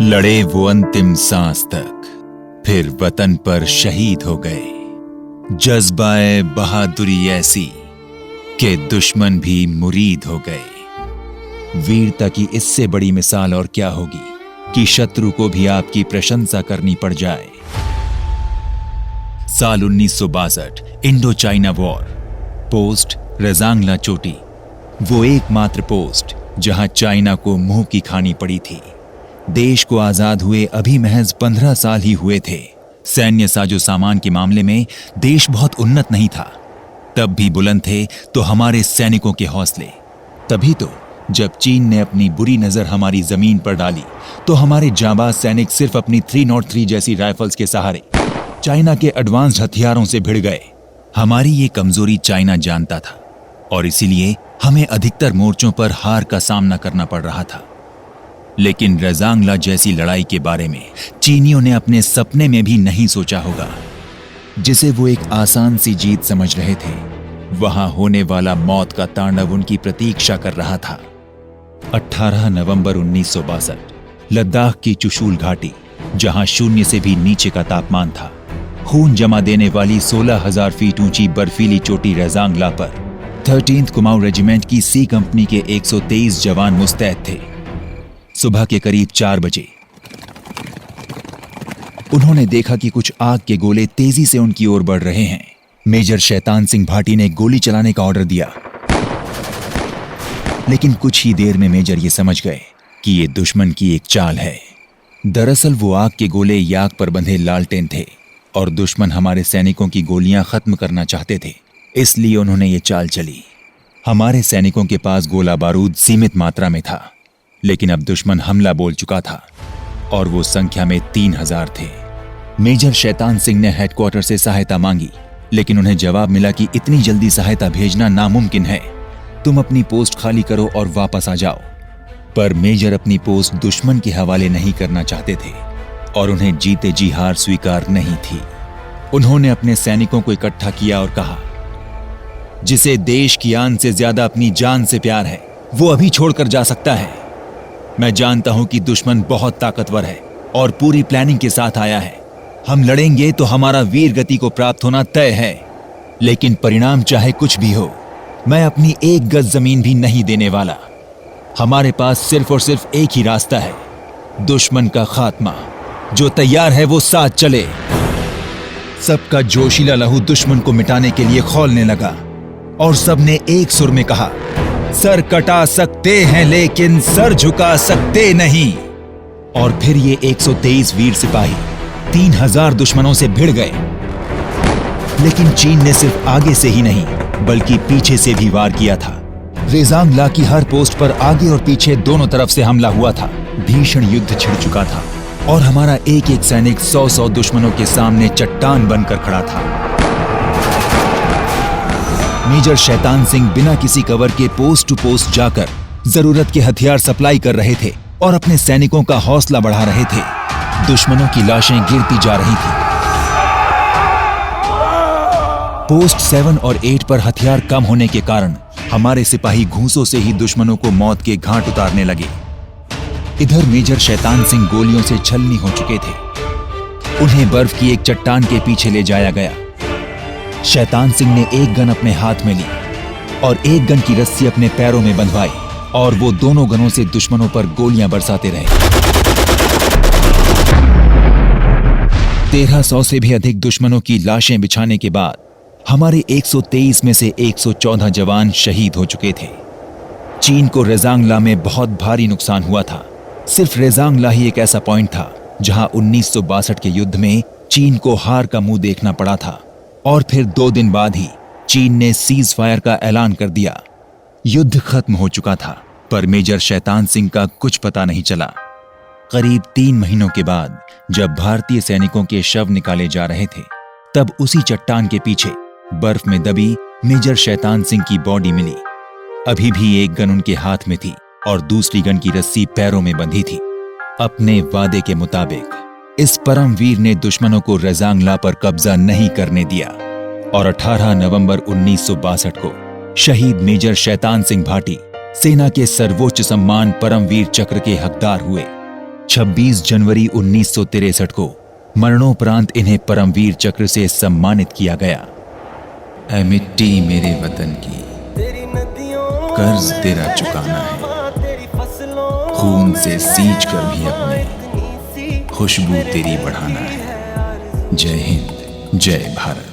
लड़े वो अंतिम सांस तक, फिर वतन पर शहीद हो गए। जज्बाए बहादुरी ऐसी कि दुश्मन भी मुरीद हो गए। वीरता की इससे बड़ी मिसाल और क्या होगी कि शत्रु को भी आपकी प्रशंसा करनी पड़ जाए। साल 1962, Indo China war. Post Rezangla चोटी, वो एकमात्र पोस्ट जहां चाइना को मुंह की खानी पड़ी थी। देश को आजाद हुए अभी महज 15 साल ही हुए थे। सैन्य साजो सामान के मामले में देश बहुत उन्नत नहीं था, तब भी बुलंद थे तो हमारे सैनिकों के हौसले। तभी तो जब चीन ने अपनी बुरी नजर हमारी जमीन पर डाली तो हमारे जाबाज सैनिक सिर्फ अपनी 303 जैसी राइफल्स के सहारे चाइना के एडवांस्ड हथियारों से भिड़ गए। हमारी ये कमजोरी चाइना जानता था और इसीलिए हमें अधिकतर मोर्चों पर हार का सामना करना पड़ रहा था। लेकिन रेजांगला जैसी लड़ाई के बारे में चीनियों ने अपने सपने में भी नहीं सोचा होगा, जिसे वो एक आसान सी जीत समझ रहे थे। वहां होने वाला मौत का तांडव उनकी प्रतीक्षा कर रहा था। 18 नवंबर 1962, लद्दाख की चुशूल घाटी, जहां शून्य से भी नीचे का तापमान था। खून जमा देने वाली 16,000 फीट ऊंची बर्फीली चोटी रेजांगला पर 13th कुमाऊं रेजिमेंट की सी कंपनी के 123 जवान मुस्तैद थे। सुबह के करीब 4 बजे उन्होंने देखा कि कुछ आग के गोले तेजी से उनकी ओर बढ़ रहे हैं। मेजर शैतान सिंह भाटी ने गोली चलाने का ऑर्डर दिया, लेकिन कुछ ही देर में मेजर ये समझ गए कि ये दुश्मन की एक चाल है। दरअसल वो आग के गोले याक पर बंधे लालटेन थे और दुश्मन हमारे सैनिकों की गोलियां खत्म करना चाहते थे, इसलिए उन्होंने ये चाल चली। हमारे सैनिकों के पास गोला बारूद सीमित मात्रा में था, लेकिन अब दुश्मन हमला बोल चुका था और वो संख्या में 3,000 थे। मेजर शैतान सिंह ने हेडक्वार्टर से सहायता मांगी, लेकिन उन्हें जवाब मिला कि इतनी जल्दी सहायता भेजना नामुमकिन है, तुम अपनी पोस्ट खाली करो और वापस आ जाओ। पर मेजर अपनी पोस्ट दुश्मन के हवाले नहीं करना चाहते थे और उन्हें जीते जी हार स्वीकार नहीं थी। उन्होंने अपने सैनिकों को इकट्ठा किया और कहा, जिसे देश की आन से ज्यादा अपनी जान से प्यार है, वो अभी छोड़कर जा सकता है। मैं जानता हूं कि दुश्मन बहुत ताकतवर है और पूरी प्लानिंग के साथ आया है। हम लड़ेंगे तो हमारा वीर गति को प्राप्त होना तय है, लेकिन परिणाम चाहे कुछ भी हो, मैं अपनी एक गज जमीन भी नहीं देने वाला। हमारे पास सिर्फ और सिर्फ एक ही रास्ता है, दुश्मन का खात्मा। जो तैयार है वो साथ चले। सबका जोशीला लहू दुश्मन को मिटाने के लिए खौलने लगा और सबने एक सुर में कहा, सर कटा सकते हैं लेकिन सर झुका सकते नहीं। और फिर ये 123 वीर सिपाही 3,000 दुश्मनों से भिड़ गए। लेकिन चीन ने सिर्फ आगे से ही नहीं बल्कि पीछे से भी वार किया था। रेजांगला की हर पोस्ट पर आगे और पीछे दोनों तरफ से हमला हुआ था। भीषण युद्ध छिड़ चुका था और हमारा एक एक सैनिक 100-100 दुश्मनों के सामने चट्टान बनकर खड़ा था। मेजर शैतान सिंह बिना किसी कवर के पोस्ट टू पोस्ट जाकर जरूरत के हथियार सप्लाई कर रहे थे और अपने सैनिकों का हौसला बढ़ा रहे थे। दुश्मनों की लाशें गिरती जा रही थी। पोस्ट 7 और 8 पर हथियार कम होने के कारण हमारे सिपाही घूंसों से ही दुश्मनों को मौत के घाट उतारने लगे। इधर मेजर शैतान सिंह गोलियों से छलनी हो चुके थे। उन्हें बर्फ की एक चट्टान के पीछे ले जाया गया। शैतान सिंह ने एक गन अपने हाथ में ली और एक गन की रस्सी अपने पैरों में बंधवाई और वो दोनों गनों से दुश्मनों पर गोलियां बरसाते रहे। 1,300 से भी अधिक दुश्मनों की लाशें बिछाने के बाद हमारे 123 में से 114 जवान शहीद हो चुके थे। चीन को रेजांगला में बहुत भारी नुकसान हुआ था। सिर्फ रेजांगला ही एक ऐसा पॉइंट था जहां 1962 के युद्ध में चीन को हार का मुंह देखना पड़ा था। और फिर 2 दिन बाद ही चीन ने सीज फायर का ऐलान कर दिया। युद्ध खत्म हो चुका था, पर मेजर शैतान सिंह का कुछ पता नहीं चला। करीब 3 महीनों के बाद जब भारतीय सैनिकों के शव निकाले जा रहे थे, तब उसी चट्टान के पीछे बर्फ में दबी मेजर शैतान सिंह की बॉडी मिली। अभी भी एक गन उनके हाथ में थी और दूसरी गन की रस्सी पैरों में बंधी थी। अपने वादे के मुताबिक इस परमवीर ने दुश्मनों को रेजांगला पर कब्जा नहीं करने दिया और 18 नवंबर 1962 को शहीद मेजर शैतान सिंह भाटी सेना के सर्वोच्च सम्मान परमवीर चक्र के हकदार हुए। 26 जनवरी 1963 को मरणोपरांत इन्हें परमवीर चक्र से सम्मानित किया गया। ऐ मिट्टी मेरे वतन की, कर्ज तेरा चुकाना है, खून से सींच कर भी अपने खुशबू तेरी बढ़ाना है। जय हिंद, जय भारत।